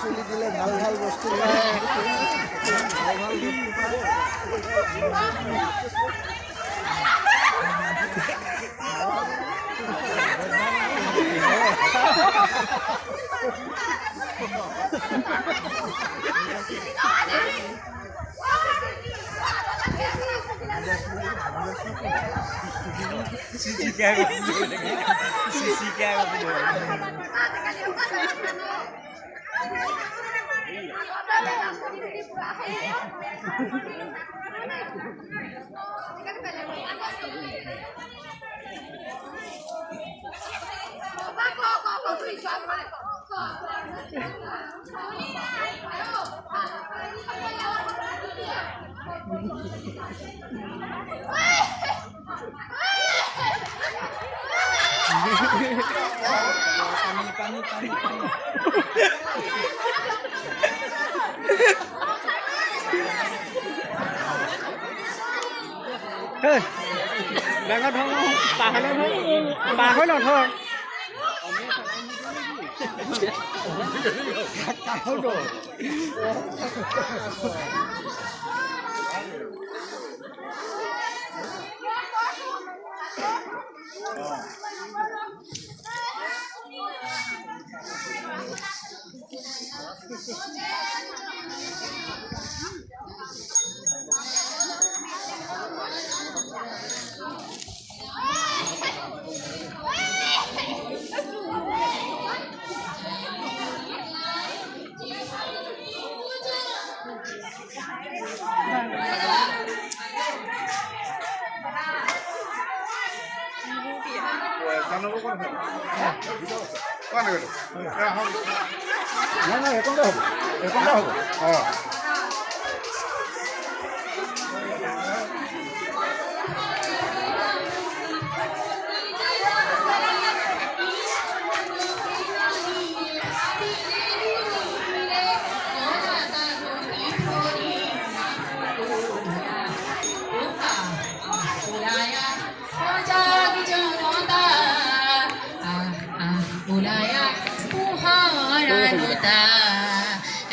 চলি দিলে ভাল ভাল বস্তু পায় ভাল ভাল বস্তু পায় सीसी क्या सीसी क्या ডাঙৰ ধৰ পাহাৰৰ ধৰ বাহ হৈ নথয়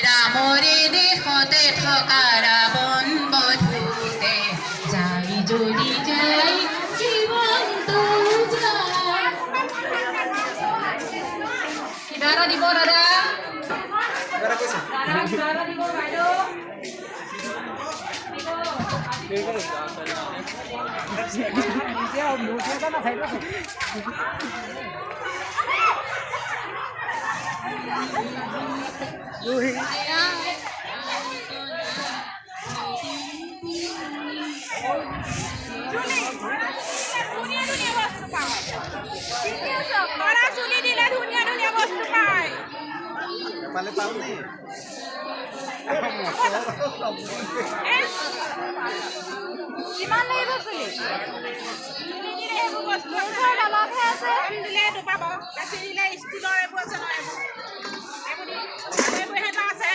ৰামৰে দেশতে থকা ৰাৱণ বধূতে যাই যদি যাই জীৱনটো যায় কিবা এটা দিব দাদা কিবা এটা দিব বাইদেউ পালে পাল নে কিমান লাগিব চুলি দিলে পাব দিলে ষ্টীলৰ এইবোৰ আছে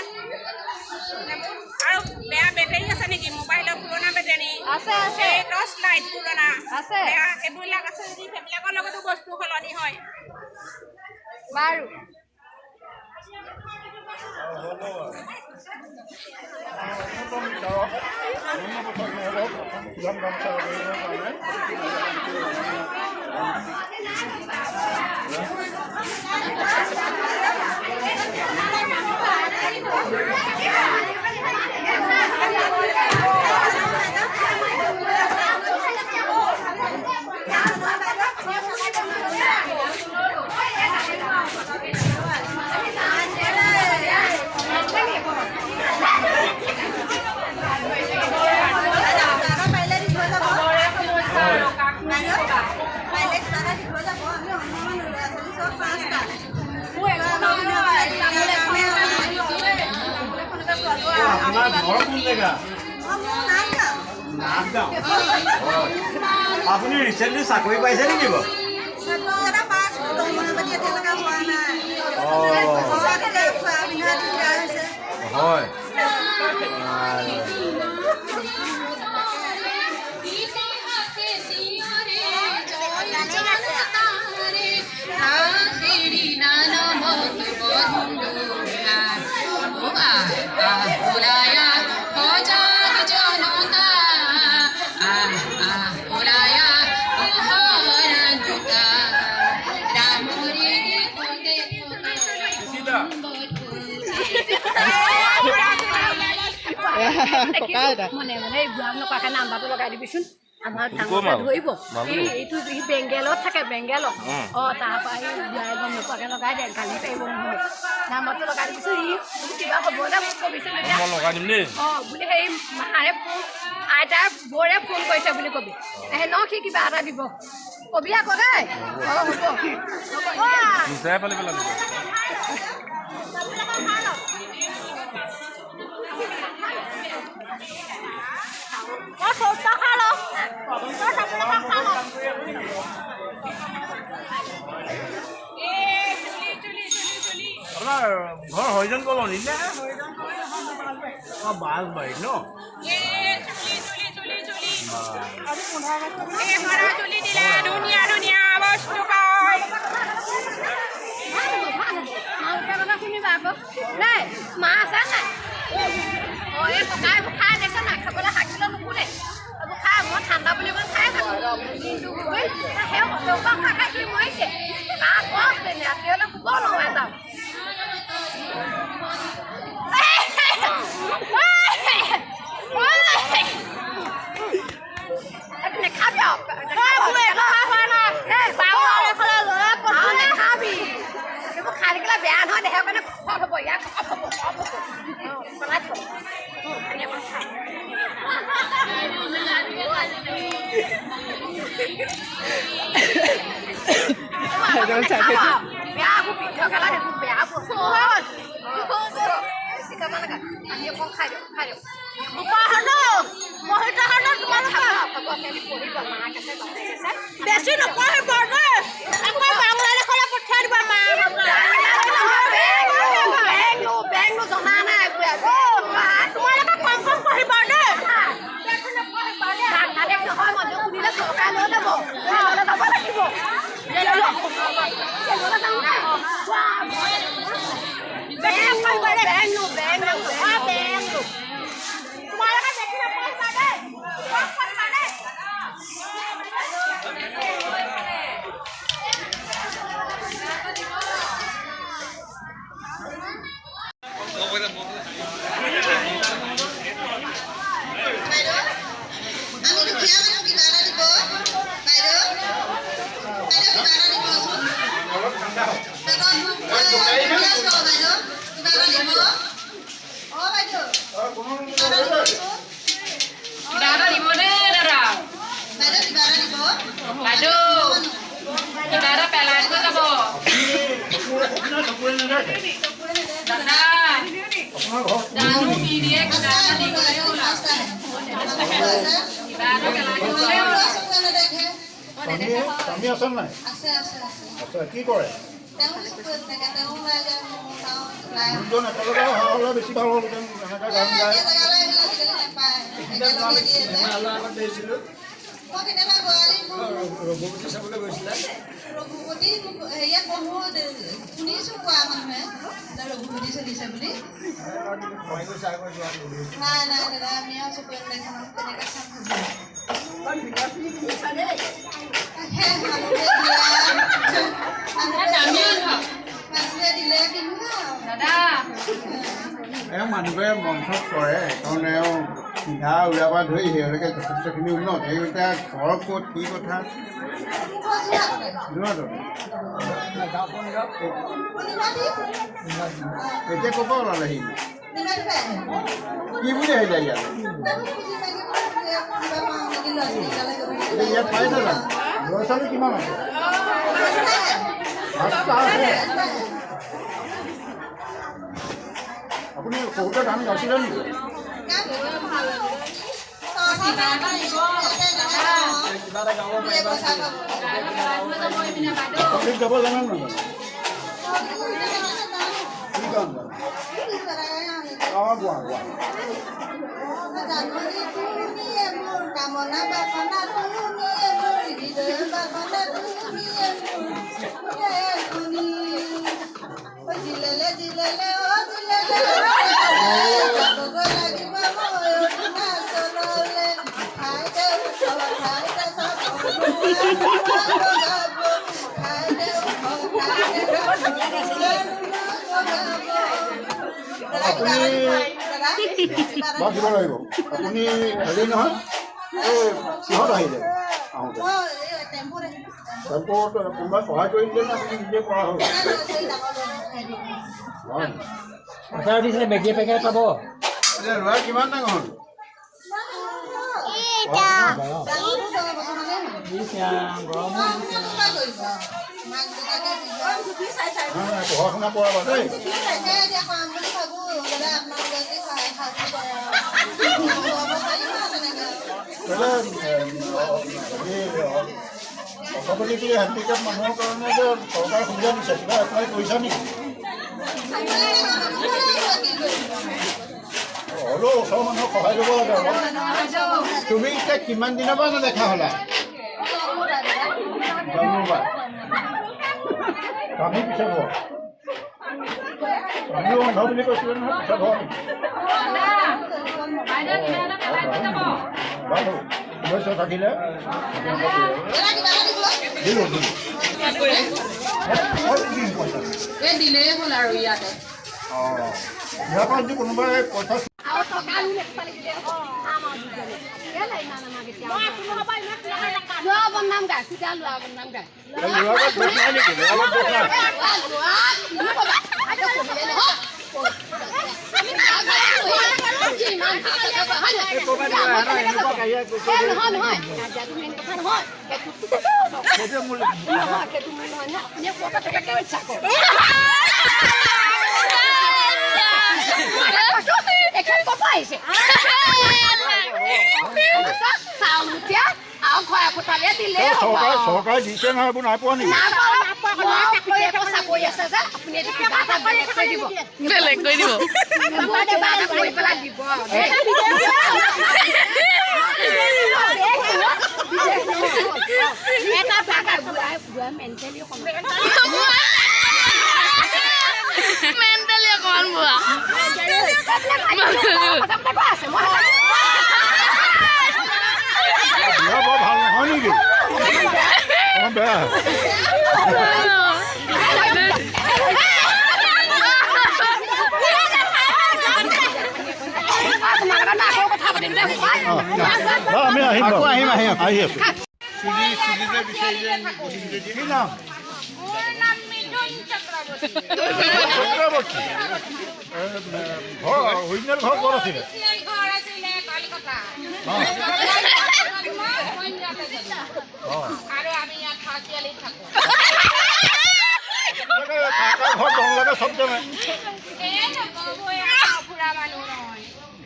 আৰু বেয়া বেটেৰী আছে নেকি মোবাইলৰ পুৰণা বেটেৰী আছে আছে টৰ্চ লাইট পুৰণা আছে এইবিলাক আছে যদি সেইবিলাকৰ লগতো বস্তু সলনি হয় বাৰু হ'ব তোমাৰ ঘৰ কোন জেগা নাথগাঁও আপুনি ৰিচেণ্টলি চাকৰি পাইছে নেকি বাৰু হয় ককা এটা মানে এই বুঢ়াক নকৰাকৈ নাম্বাৰটো লগাই দিবিচোন আমাৰ ডাঙৰকে ধৰিব এইটো সি বেংগেলত থাকে বেংগেলত তাৰপৰা এই বুঢ়াই গম নকৰাকৈ লগাই দে গালি পাৰিব নহয় নাম্বাৰটো লগাই দিবিচোন ই কিবা হ'ব দে মোক কবিচোন এতিয়া লগাই দিম দেই বুলি সেই মাৰে ফোন আইতাৰ বৌৰে ফোন কৰিছে বুলি কবি সেই ন সি কিবা এটা দিব কবি আকৌ দেই হ'ব বিচাৰি পালে পেলাব আপোনাৰ ঘৰ হৰিজন কলনী নে বাঁশবাৰীত ন শুনিবা আকৌ দেই মা আছে নাই এই পকাই খাই দেখিছে নাই খাবলৈ শাক কিলো নুশুনে এইবোৰ খাই মই ঠাণ্ডা বুলি মই খাই থাকোঁ দিনটো গৈ সেই অটৌপা খাই সি মৰিছে তাত কষ্ট ৰাতিলৈ শুব নহয় যাওঁ খাই থাকিলে বেয়া নহয় দেহে কাৰণে খৰ হ'ব ইয়াক পেলাই থ বেয়া পিঠা বেয়া বস্তু আমি অকণ খাই দিওঁ বেছি নপঢ়িব পঠিয়াই দিব বেংকটো জনা নাই তোমালোকে কম কম পঢ়িব দেই নহয় মানুহ শুনিলে চৰকাৰে লৈ যাব যাব লাগিব তোমালোকে দেখি নপঢ়িবা দেই স্বামী আছে নাই আচ্ছা কি কৰে দুজন একেলগে অহা হ'লে বেছি ভাল হ'লহেঁতেন এনেকৈ গান গায় ৰঘুপতি চাবলৈ গৈছিলে ৰঘুপতি হেৰিয়াত বহুত শুনিছোঁ কোৱা মানুহে ৰঘুপতি চলিছে বুলি নাই নাই দাদা আমি আৰু চকুৱে দেখাম তেনেকৈ চাম মানুহে দিলে কিনো মানুহে মঞ্চত কৰে কাৰণ এওঁ পিন্ধা উৰাৰ পৰা ধৰি সেইলৈকে যথেষ্টখিনি উন্নত এই এতিয়া ঘৰ ক'ত কি কথা এতিয়া ক'ৰ পৰা ওলালে সি কি বুলি আহিলে ইয়াত ইয়াত পাইছে জানো ল'ৰা ছোৱালী কিমান আছে আপুনি সৰুতে গান গাইছিলে নেকি ঠিক যাব জানা নহয় কি কাম গোৱা কামনা বাসনা হৃদয় বাসনা জিলেলে জিলেলে অ জিলেলে লাগিব চললে খাইতে আপুনি বাকিব লাগিব আপুনি হেৰি নহয় এই কিহত আহিলে আহোঁতে টেম্পত কোনোবাই সহায় কৰি দিলে নে আপুনি নিজে কৰা হ'ল পইচা দিছিলে বেগিয়ে পেকেট পাব এতিয়া ল'ৰা কিমান ডাঙৰ হ'ল পঢ়া শুনা কৰা বা দেই অৰ্থপেটিক হেণ্ডিকেপ মানুহৰ কাৰণে যে চৰকাৰে সুবিধা দিছে কিবা এপ্লাই কৰিছা নেকি হ'লেও ওচৰৰ মানুহক সহায় কৰিব লাগে অলপ তুমি এতিয়া কিমান দিনৰ পৰা নেদেখা হ'লা আমি পিছত হওঁ আমিও অন্ধ বুলি কৈছিলে নহয় পিছত হওঁ বাৰু সমস্যা থাকিলে দিলেই হ'ল আৰু ইয়াতে অঁ ইয়াৰ পৰা যদি কোনোবাই পইচা বনাম গাই চিধা লোৱা বনাম গাই চৰকাৰে দিছে নহয় এইবোৰ নাই পোৱা নেকি বেলেগ কৰি দিব মেণ্টেলি অকমান বোৱা বৰ ভাল নহয় নেকি অকমান বেয়া আমি আহিম আহি আছো কি নাম অৰিজিনেল ঘৰ ক'ত আছিলে ঘৰ দল লাগে চব জানে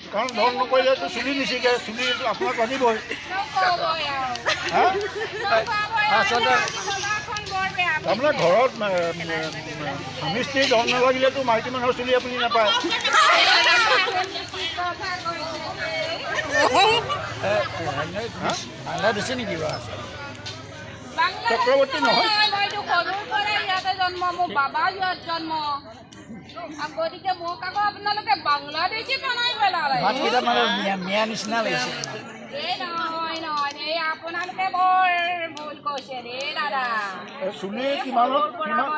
কাৰণ ধন নকৰিলেতো চুলি নিচিগে চুলি আপোনাক লাগিবই তাৰমানে ঘৰত স্বামী স্ত্ৰী ধন নালাগিলেতো মাইকী মানুহৰ চুলি আপুনি নাপায় দিছে নেকি চক্ৰৱৰ্তী নহয় জন্ম মোৰ বাবা ইয়াত জন্ম গতিকে মোক আকৌ আপোনালোকে বাংলাদেশী বনাই পেলালে মিয়া নিচিনা লাগিছে এই নহয় নহয় এই আপোনালোকে বৰ ভুল কৈছে দেই দাদা চুলি কিমানত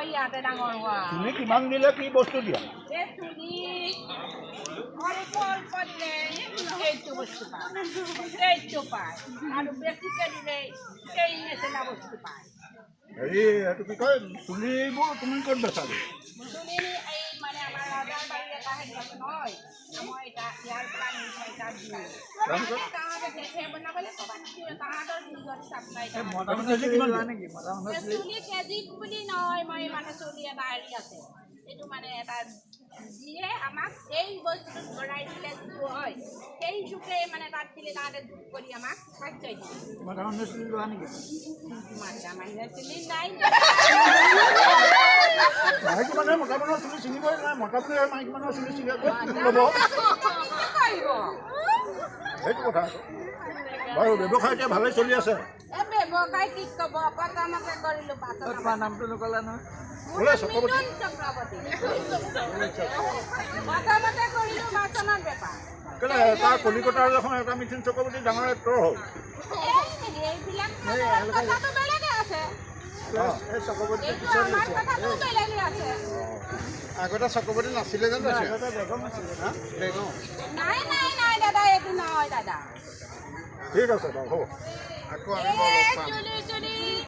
ইয়াতে ডাঙৰ হোৱা চুলি কিমান দিলে কি বস্তু দিয়া এই চুলি অল্প অল্প দিলে এইটো বস্তু পায় এইটো পায় আৰু বেছিকৈ দিলে এই নিচিনা বস্তু পায় হেৰি এইটো কি কয় চুলিবোৰ তুমি ক'ত বেচালি চুলি এই মানে আমাৰ ৰাজাৰ বাৰী এটা হেৰি আছে নহয় মই এটা ইয়াৰ পৰা নিশ্চয় তাত দিওঁ তাহাঁতে দেখে বনাবলৈ তাহাঁতৰ নিজৰ চাপ্লাই কেজি কিমান চুলি কেজি বুলি নহয় মই মানে চুলি এটা হেৰি আছে এইটো মানে এটা দিয়ে আমাক এই বস্তুটো ভৰাই দিলে যিটো হয় সেই যুগে মানে তাত দিলে তাতে যোগ কৰি আমাক খাদ্য দিয়ে মতা মানুহ চুলি লোৱা নেকি মাতা মানুহে চিনি নাই মাইকী মানুহে মতা মানুহৰ চুলি ছিঙিবই নাই মতা মানুহে মাইকী মানুহৰ চুলি ছিঙে ল'ব কৰিব সেইটো কথা বাৰু ব্যৱসায় এতিয়া ভালেই চলি আছে এই ব্যৱসায় কি ক'ব প্ৰথমতে কৰিলোঁ তোমাৰ নামটো নক'লা নহয় মিথুন চক্ৰৱৰ্তী প্ৰথমতে কৰিলোঁ বাচনৰ বেপাৰ কেলে তাৰ কলিকতাৰ দেখোন এটা মিথুন চক্ৰৱৰ্তী ডাঙৰ এক্টৰ হ'ল এইবিলাক কথাটো বেলেগে আছে এই চক্ৰৱৰ্তী এইটো আমাৰ কথাটো বেলেগে আছে আগতে চক্ৰৱৰ্তী নাছিলে জানো বেগম আছিলে না বেগম নাই নাই নাই দাদা এইটো নহয় দাদা ঠিক আছে বাৰু হ'ব আকৌ আনিব অলপ পাম চুলি চুলি